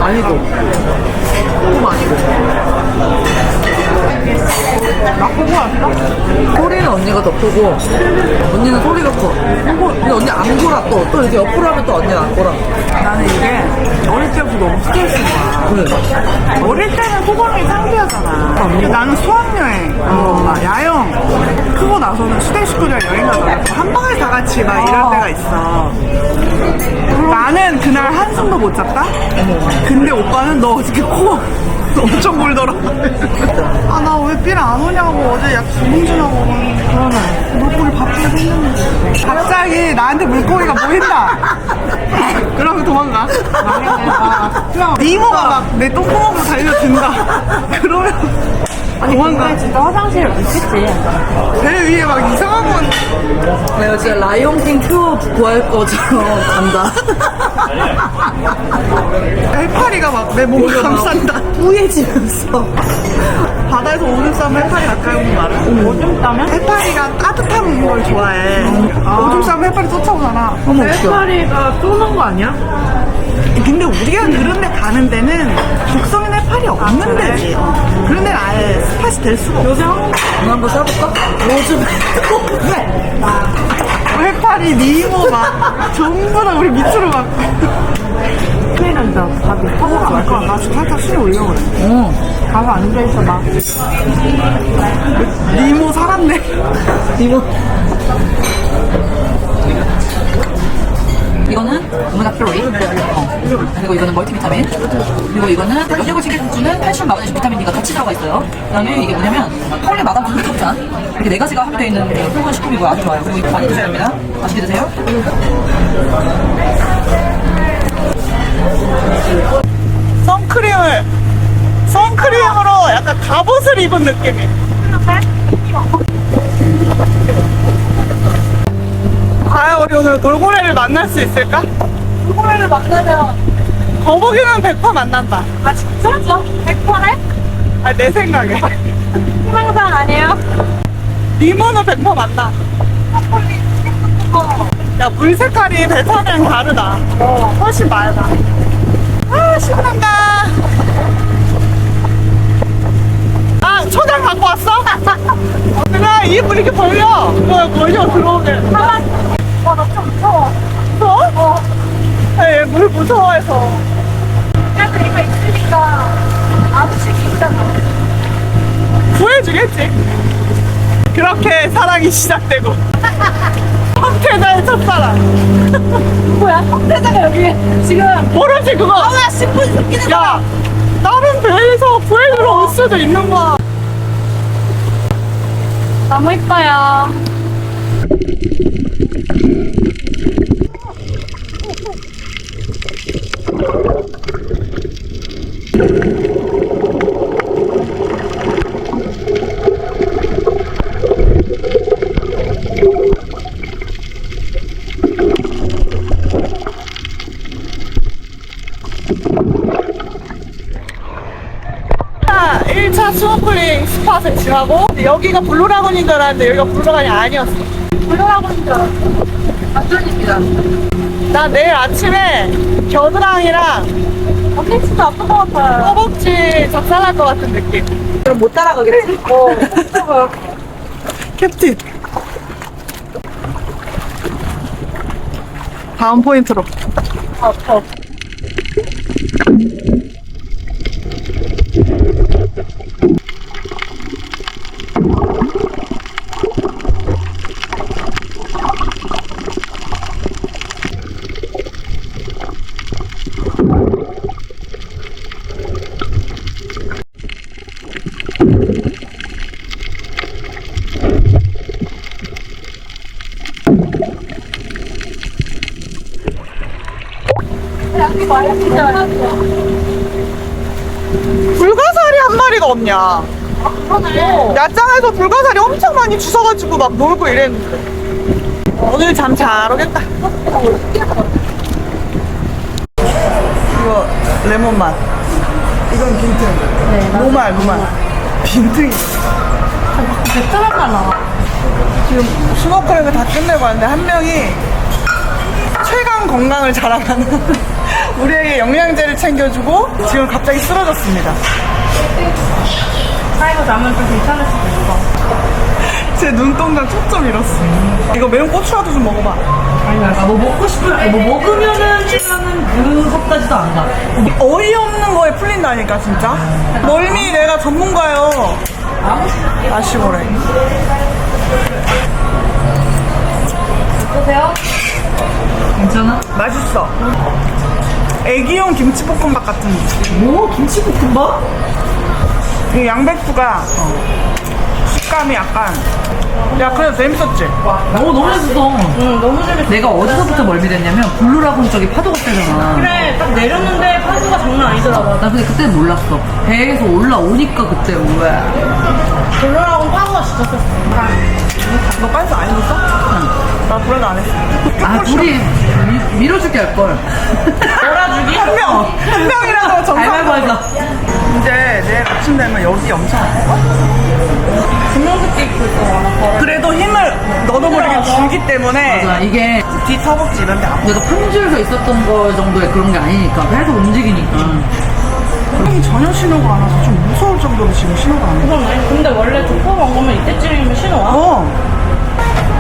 아니고 조금 아니고 나 크고 왔어? 소리는 언니가 더 크고 언니는 소리가 커. 근데 언니 안 골아 또 이렇게 옆으로 하면 또 언니는 안 골아. 나는 이게 어릴 때부터 너무 스트레스인 거야. 그래. 어릴 때는 소감이 상대하잖아. 나는 수학여행, 야영 크고 나서는 수대 식구들 여행 가잖아. 한 방에 다 같이 막 이럴 때가 있어. 나는 그날 한숨도 못 잤다? 근데 오빠는 너 어저께 코 엄청 골더라. 아, 나 왜 삘 안 오냐고. 어제 약 주문주라고. 그러네. 물고기 바쁘게 생겼는데. 갑자기 나한테 물고기가 보인다. 그러면 도망가. 이모가 막 내 똥구멍으로 달려든다. 그러면. 도망가. 진짜 화장실 있겠지. 배 위에 막 이상한 건. 내가 진짜 라이온킹 큐어 구할 것처럼 간다. 해파리가 막 내 몸을 감싼다. 뿌얘지면서. 바다에서 오줌 싸면 해파리 가까이 오는 거 알아? 오줌 싸면? 해파리가 따뜻한 걸 좋아해. 오줌 싸면 해파리 쫓아오잖아. 해파리가 쏘는 거 아니야? 근데 우리가 그런 데 가는 데는 독성인 해파리 없는 데지. 그런 데는 아예 스팟이 될 수가 없어. 요새 한번 사볼까? 요즘 해파리, 니모 막 전부 다 우리 밑으로 막 큰일 난다. 밥이 타고 갈 거야. 나 지금 살짝 술이 올려 그래. 가서 앉아있어 봐. 니모 살았네. 니모. 이거는 오메가3 그리고 이거는 멀티비타민, 그리고 이거는 근육을 챙겨주는 칼슘, 마그네슘, 비타민 D가 같이 들어가 있어요. 그 다음에 이게 뭐냐면 폴리 마담 글루탄 이렇게 4가지가 함유되어 있는 훌륭한 식품이고 아주 좋아요. 그리고 이거 많이 드셔야 합니다. 맛있게 드세요. 선크림으로 약간 갑옷을 입은 느낌이. 과연 우리 오늘 돌고래를 만날 수 있을까? 돌고래를 만나면 거북이는 100% 만난다. 아 진짜? 100%래? 아, 내 생각에. 희망상 아니에요? 니모는 100% 만나. 야, 물 색깔이 베타랑 다르다. 훨씬 맑아. 아, 신난다. 아, 초장 갖고 왔어? 그냥 입을 이렇게 벌려. 그거 벌려 들어오게. 와 나 좀 무서워. 무서워? 얘 물 무서워해서. 그래도 이거 있으니까 아무식이 있잖아. 구해주겠지. 그렇게 사랑이 시작되고. 황태자의 첫사랑. 뭐야? 성대자가 여기 지금 모르지, 그거. 아나 10분 섞이는 거야. 야, 다른 배에서 구해주러 올 수도 있는 거야. 너무 이뻐요. 자, 1차 스노클링 스팟을 지나고 여기가 블루라군인 줄 알았는데 여기가 블루라군이 아니었어. 블루라고인 줄 알았어. 완전입니다. 나 내일 아침에 겨드랑이랑 언니 진짜 아픈 것 같아요. 허벅지 작살날 것 같은 느낌. 그럼 못 따라가겠지? 캡틴. 다음 포인트로. 아파. 여기 말이 진짜 불가사리 한 마리가 없냐. 그러네. 야장에서 불가사리 엄청 많이 주워가지고 막 놀고 이랬는데 오늘 잠 잘 오겠다. 이거 레몬 맛. 이건 빈틈. 노말. 빈틈이. 베트남만 나와. 지금 스노클링을 다 끝내고 왔는데 한 명이 최강 건강을 자랑하는 우리에게 영양제를 챙겨주고 지금 갑자기 쓰러졌습니다. 사이버 자면 좀 괜찮을 수도 있어. 제 눈동자 초점 잃었어. 이거 매운 고추라도 좀 먹어봐. 뭐 먹고 싶은, 아니, 뭐 먹으면은 그것까지도 안 가. 어이없는 거에 풀린다니까 진짜. 멀미 내가 전문가요. 아쉬워래. 어떠세요? 괜찮아? 맛있어. 애기용 김치볶음밥 같은 느낌. 뭐? 김치볶음밥? 이 양배추가 식감이 약간. 야, 그래도 재밌었지? 너무 재밌어. 응, 너무 재밌어. 내가 어디서부터 멀미됐냐면 블루라군 쪽이 파도가 세잖아. 그래, 딱 내렸는데 파도가 장난 아니더라고. 나 근데 그때 몰랐어. 배에서 올라오니까 그때 우와. 별로라고 파도가 진짜 셌어. 너 빤스 안 입었어? 응. 나 그래도 안 했어. 아, 둘이 밀어주게 할걸. 몰아주기? 한 명이라도 정상. 가위바위보 하자. 이제 내일 아침 되면 여기 엄청 아파. 분홍색 입고 있어. 그래도 힘을 너도 모르게 주기 때문에 맞아, 이게 뒤 허벅지 이런 데 아파. 내가 평지에서 있었던 거 정도의 그런 게 아니니까 계속 움직이니까. 형이 전혀 신호가 안 와서 좀 무서울 정도로 지금 신호가 안 와. 그러네. 근데 원래 두꺼 먹으면 이때쯤이면 신호 와?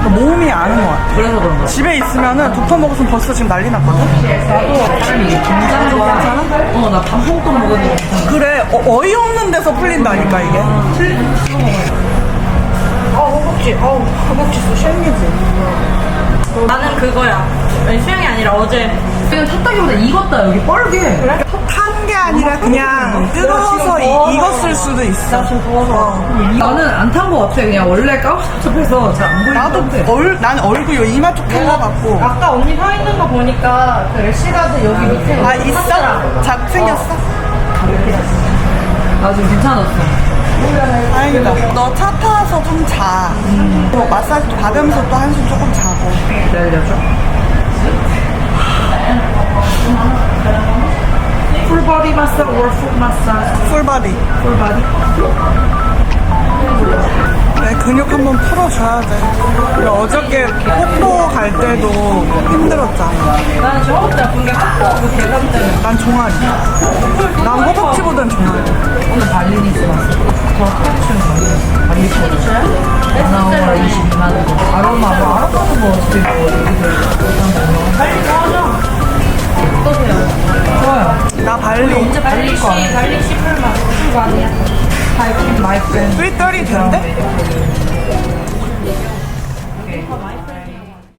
몸이 아는 것 같아. 그래서 그런 거야. 집에 있으면은 두꺼 먹었으면 벌써 지금 난리 났거든? 아니, 이게 긴장도 괜찮아? 나 밥볶음 먹었는데 괜찮아. 그래, 어이없는 데서 풀린다니까, 이게. 허벅지 수 생기지. 나는 그거야. 아니, 수영이 아니라 어제. 그냥 탔다기보다 익었다, 여기 뻘게. 탄 게 아니라 그냥 뜨거워서 익었을 수도 있어. 나는 안 탄 거 같아. 그냥 원래 까무잡해서 잘 안 보이는 나도 것 같아. 난 얼굴 요 이마 쪽 탈라갖고. 아까 언니 서 있는 거 보니까 그 래시가드 여기 밑에 아, 있어? 작 생겼어? 나 지금 괜찮았어. 다행이다. 너 차 타서 좀 자. 또 마사지 받으면서 또 한숨 조금 자고. 기다려줘. 풀바디 마사지, 월풋 마사지. 풀바디. 풀바디? 내 근육 한번 풀어줘야 돼. 우리 어저께 폭포 갈 때도 힘들었잖아. 나는 저 허벅지 아픈 게 핫도 그 대감 때문에. 난 종아리. 난 허벅지보단 종아리. 오늘 발리니스 왔어. 저 스포츠는 발리니스. 발리니스. 나나오라 22만 원. 아로마, 뭐, 아로마도 뭐, 어떻게 뭐, 빨리 나와줘. 어떠세요? 좋아요. 나 발리. 발리씨 풀만. 풀 많이야. 마이 프렌드. 330 된대?